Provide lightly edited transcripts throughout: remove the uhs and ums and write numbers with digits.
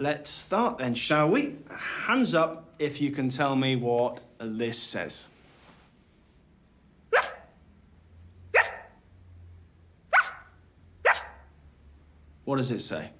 let's start then, shall we? Hands up if you can tell me what this says. What does it say?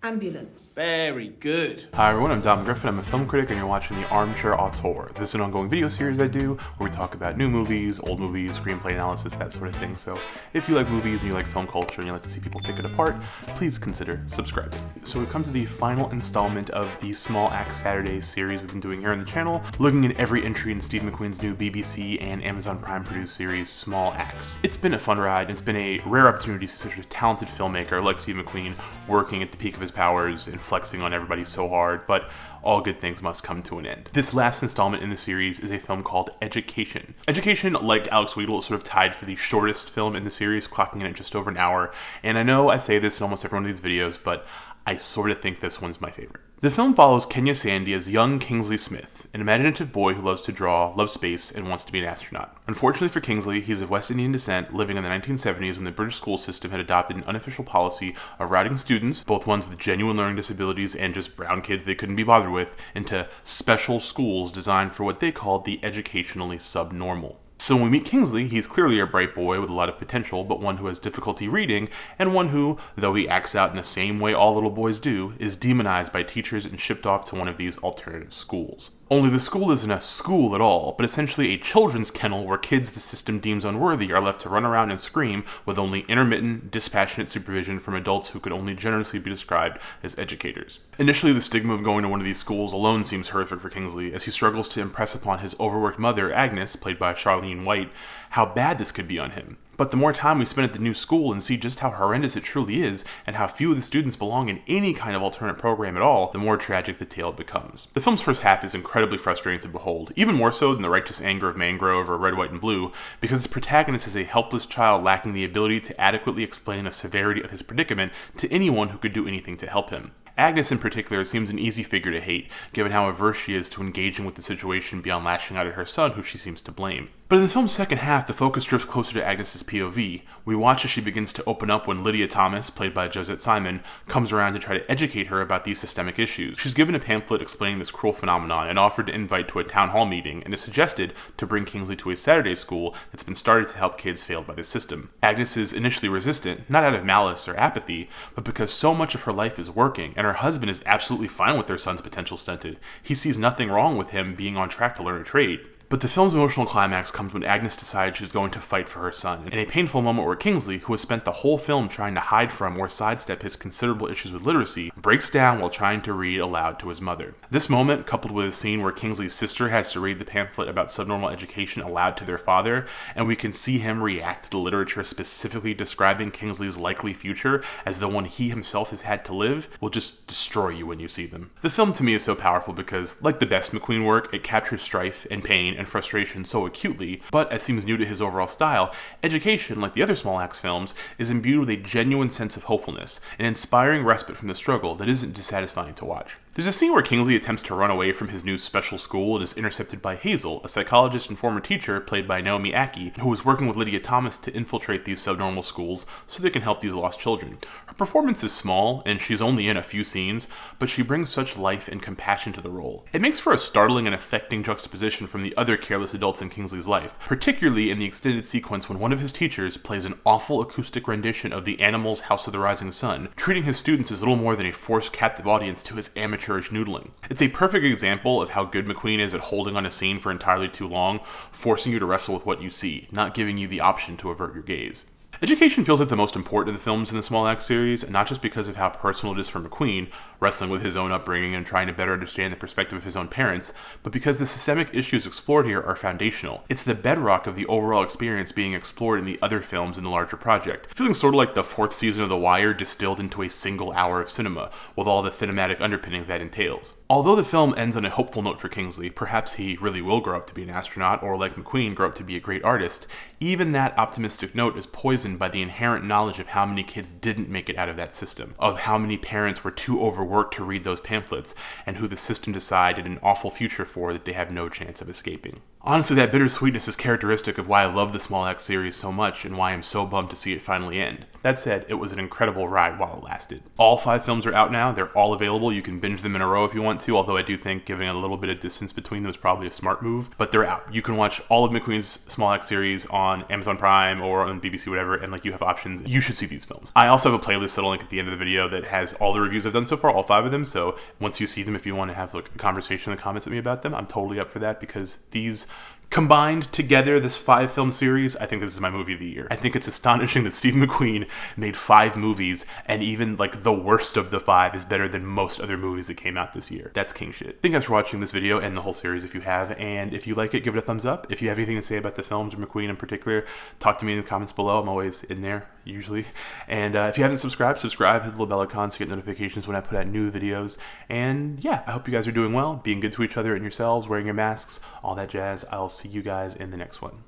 Ambulance. Very good. Hi everyone, I'm Dom Griffin. I'm a film critic and you're watching the Armchair Auteur. This is an ongoing video series I do where we talk about new movies, old movies, screenplay analysis, that sort of thing. So if you like movies and you like film culture and you like to see people pick it apart, please consider subscribing. So we've come to the final installment of the Small Axe Saturdays series we've been doing here on the channel, looking at every entry in Steve McQueen's new BBC and Amazon Prime produced series, Small Axe. It's been a fun ride. It's been a rare opportunity to see such a talented filmmaker like Steve McQueen working at the peak of his powers and flexing on everybody so hard, but all good things must come to an end. This last installment in the series is a film called Education. Education, like Alex Wheatle, is sort of tied for the shortest film in the series, clocking in at just over an hour. And I know I say this in almost every one of these videos, but I sort of think this one's my favorite. The film follows Kenya Sandy as young Kingsley Smith, an imaginative boy who loves to draw, loves space, and wants to be an astronaut. Unfortunately for Kingsley, he's of West Indian descent, living in the 1970s when the British school system had adopted an unofficial policy of routing students, both ones with genuine learning disabilities and just brown kids they couldn't be bothered with, into special schools designed for what they called the educationally subnormal. So when we meet Kingsley, he's clearly a bright boy with a lot of potential, but one who has difficulty reading, and one who, though he acts out in the same way all little boys do, is demonized by teachers and shipped off to one of these alternative schools. Only the school isn't a school at all, but essentially a children's kennel where kids the system deems unworthy are left to run around and scream with only intermittent, dispassionate supervision from adults who could only generously be described as educators. Initially, the stigma of going to one of these schools alone seems horrific for Kingsley, as he struggles to impress upon his overworked mother, Agnes, played by Charlene White, how bad this could be on him. But the more time we spend at the new school and see just how horrendous it truly is, and how few of the students belong in any kind of alternate program at all, the more tragic the tale becomes. The film's first half is incredibly frustrating to behold, even more so than the righteous anger of Mangrove or Red, White, and Blue, because its protagonist is a helpless child lacking the ability to adequately explain the severity of his predicament to anyone who could do anything to help him. Agnes in particular seems an easy figure to hate, given how averse she is to engaging with the situation beyond lashing out at her son, who she seems to blame. But in the film's second half, the focus drifts closer to Agnes's POV. We watch as she begins to open up when Lydia Thomas, played by Josette Simon, comes around to try to educate her about these systemic issues. She's given a pamphlet explaining this cruel phenomenon and offered to invite to a town hall meeting, and is suggested to bring Kingsley to a Saturday school that's been started to help kids failed by the system. Agnes is initially resistant, not out of malice or apathy, but because so much of her life is working, and her husband is absolutely fine with their son's potential stunted. He sees nothing wrong with him being on track to learn a trade. But the film's emotional climax comes when Agnes decides she's going to fight for her son, in a painful moment where Kingsley, who has spent the whole film trying to hide from or sidestep his considerable issues with literacy, breaks down while trying to read aloud to his mother. This moment, coupled with a scene where Kingsley's sister has to read the pamphlet about subnormal education aloud to their father, and we can see him react to the literature specifically describing Kingsley's likely future as the one he himself has had to live, will just destroy you when you see them. The film to me is so powerful because, like the best McQueen work, it captures strife and pain and frustration so acutely, but as seems new to his overall style, Education, like the other Small Axe films, is imbued with a genuine sense of hopefulness, an inspiring respite from the struggle that isn't dissatisfying to watch. There's a scene where Kingsley attempts to run away from his new special school and is intercepted by Hazel, a psychologist and former teacher played by Naomi Ackie, who is working with Lydia Thomas to infiltrate these subnormal schools so they can help these lost children. Her performance is small, and she's only in a few scenes, but she brings such life and compassion to the role. It makes for a startling and affecting juxtaposition from the other careless adults in Kingsley's life, particularly in the extended sequence when one of his teachers plays an awful acoustic rendition of the Animals' House of the Rising Sun, treating his students as little more than a forced captive audience to his amateurish noodling. It's a perfect example of how good McQueen is at holding on a scene for entirely too long, forcing you to wrestle with what you see, not giving you the option to avert your gaze. Education feels like the most important of the films in the Small Axe series, not just because of how personal it is for McQueen, wrestling with his own upbringing and trying to better understand the perspective of his own parents, but because the systemic issues explored here are foundational. It's the bedrock of the overall experience being explored in the other films in the larger project, feeling sort of like the fourth season of The Wire distilled into a single hour of cinema, with all the thematic underpinnings that entails. Although the film ends on a hopeful note for Kingsley, perhaps he really will grow up to be an astronaut, or like McQueen, grow up to be a great artist, even that optimistic note is poisoned by the inherent knowledge of how many kids didn't make it out of that system, of how many parents were too overworked to read those pamphlets, and who the system decided an awful future for that they have no chance of escaping. Honestly, that bittersweetness is characteristic of why I love the Small Axe series so much and why I'm so bummed to see it finally end. That said, it was an incredible ride while it lasted. All 5 films are out now. They're all available. You can binge them in a row if you want to, although I do think giving a little bit of distance between them is probably a smart move. But they're out. You can watch all of McQueen's Small Axe series on Amazon Prime or on BBC, whatever, and like you have options. You should see these films. I also have a playlist that'll link at the end of the video that has all the reviews I've done so far, all 5 of them. So once you see them, if you want to have like a conversation in the comments with me about them, I'm totally up for that, because these combined together, this 5-film series, I think this is my movie of the year. I think it's astonishing that Steve McQueen made 5 movies, and even like the worst of the 5 is better than most other movies that came out this year. That's king shit. Thank you guys for watching this video and the whole series if you have, and if you like it, give it a thumbs up. If you have anything to say about the films or McQueen in particular, talk to me in the comments below. I'm always in there, usually. And if you haven't subscribed, subscribe, hit the little bell icon to get notifications when I put out new videos. And yeah, I hope you guys are doing well, being good to each other and yourselves, wearing your masks, all that jazz. I'll see you guys in the next one.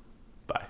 Bye.